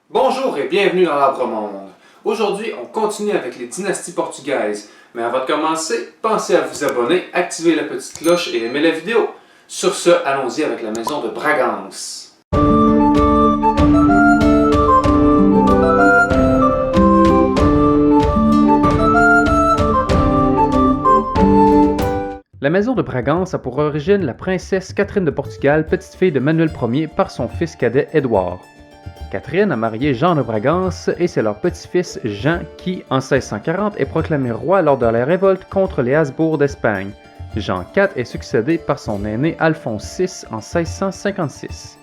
Bonjour et bienvenue dans l'Arbre Monde. Aujourd'hui, on continue avec les dynasties portugaises. Mais avant de commencer, pensez à vous abonner, activer la petite cloche et aimer la vidéo. Sur ce, allons-y avec la maison de Bragance. La maison de Bragance a pour origine la princesse Catherine de Portugal, petite-fille de Manuel Ier par son fils cadet Édouard. Catherine a marié Jean de Bragance et c'est leur petit-fils Jean qui, en 1640, est proclamé roi lors de la révolte contre les Habsbourg d'Espagne. Jean IV est succédé par son aîné Alphonse VI en 1656.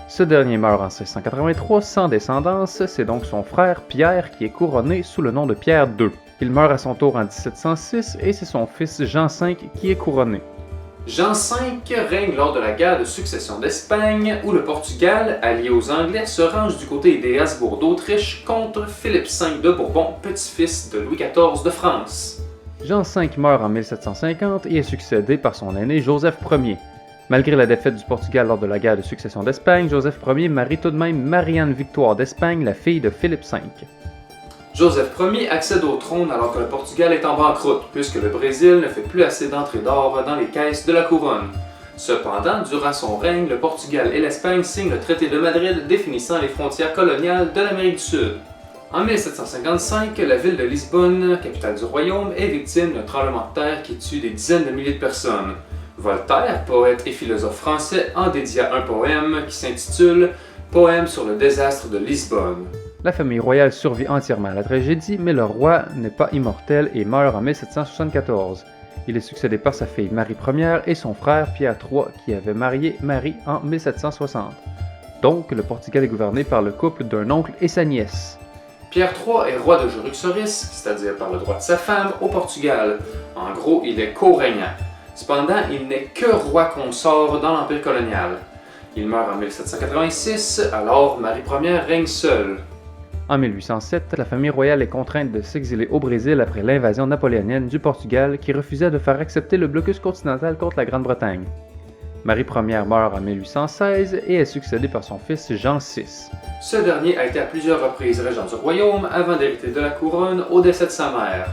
Ce dernier meurt en 1683 sans descendance, c'est donc son frère Pierre qui est couronné sous le nom de Pierre II. Il meurt à son tour en 1706 et c'est son fils Jean V qui est couronné. Jean V règne lors de la guerre de succession d'Espagne, où le Portugal, allié aux Anglais, se range du côté des Habsbourg d'Autriche contre Philippe V de Bourbon, petit-fils de Louis XIV de France. Jean V meurt en 1750 et est succédé par son aîné Joseph Ier. Malgré la défaite du Portugal lors de la guerre de succession d'Espagne, Joseph Ier marie tout de même Marianne Victoire d'Espagne, la fille de Philippe V. Joseph Ier accède au trône alors que le Portugal est en banqueroute, puisque le Brésil ne fait plus assez d'entrées d'or dans les caisses de la couronne. Cependant, durant son règne, le Portugal et l'Espagne signent le traité de Madrid définissant les frontières coloniales de l'Amérique du Sud. En 1755, la ville de Lisbonne, capitale du royaume, est victime d'un tremblement de terre qui tue des dizaines de milliers de personnes. Voltaire, poète et philosophe français, en dédia un poème qui s'intitule « Poème sur le désastre de Lisbonne ». La famille royale survit entièrement à la tragédie, mais le roi n'est pas immortel et meurt en 1774. Il est succédé par sa fille Marie Ier et son frère Pierre III qui avait marié Marie en 1760. Donc, le Portugal est gouverné par le couple d'un oncle et sa nièce. Pierre III est roi de Juruxoris, c'est-à-dire par le droit de sa femme, au Portugal. En gros, il est co-régnant. Cependant, il n'est que roi consort dans l'Empire colonial. Il meurt en 1786, alors Marie Ier règne seule. En 1807, la famille royale est contrainte de s'exiler au Brésil après l'invasion napoléonienne du Portugal qui refusait de faire accepter le blocus continental contre la Grande-Bretagne. Marie Ier meurt en 1816 et est succédée par son fils Jean VI. Ce dernier a été à plusieurs reprises régent du royaume avant d'hériter de la couronne au décès de sa mère.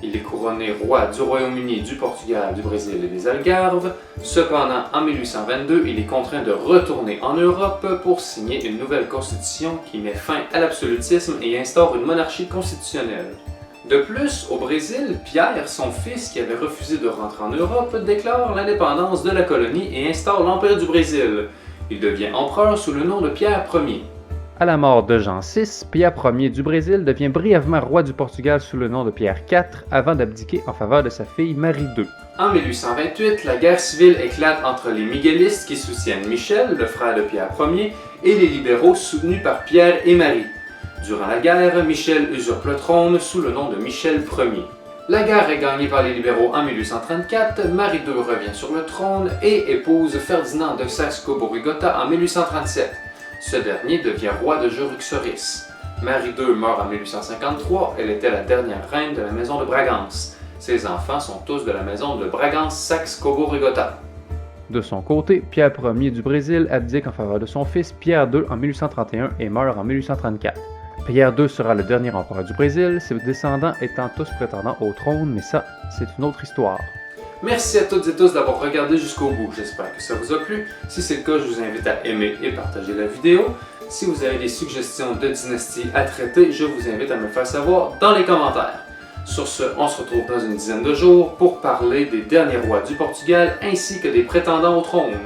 Il est couronné roi du Royaume-Uni, du Portugal, du Brésil et des Algarves. Cependant, en 1822, il est contraint de retourner en Europe pour signer une nouvelle constitution qui met fin à l'absolutisme et instaure une monarchie constitutionnelle. De plus, au Brésil, Pierre, son fils qui avait refusé de rentrer en Europe, déclare l'indépendance de la colonie et instaure l'Empire du Brésil. Il devient empereur sous le nom de Pierre Ier. À la mort de Jean VI, Pierre Ier du Brésil devient brièvement roi du Portugal sous le nom de Pierre IV avant d'abdiquer en faveur de sa fille Marie II. En 1828, la guerre civile éclate entre les miguelistes qui soutiennent Michel, le frère de Pierre Ier, et les libéraux soutenus par Pierre et Marie. Durant la guerre, Michel usurpe le trône sous le nom de Michel Ier. La guerre est gagnée par les libéraux en 1834, Marie II revient sur le trône et épouse Ferdinand de Saxe-Cobourg-Gotha en 1837. Ce dernier devient roi de Juruxoris. Marie II meurt en 1853, elle était la dernière reine de la maison de Bragance. Ses enfants sont tous de la maison de Bragance-Saxe-Cobourg-Gotha. De son côté, Pierre Ier du Brésil abdique en faveur de son fils Pierre II en 1831 et meurt en 1834. Pierre II sera le dernier empereur du Brésil, ses descendants étant tous prétendants au trône, mais ça, c'est une autre histoire. Merci à toutes et tous d'avoir regardé jusqu'au bout, j'espère que ça vous a plu. Si c'est le cas, je vous invite à aimer et partager la vidéo. Si vous avez des suggestions de dynasties à traiter, je vous invite à me faire savoir dans les commentaires. Sur ce, on se retrouve dans une dizaine de jours pour parler des derniers rois du Portugal ainsi que des prétendants au trône.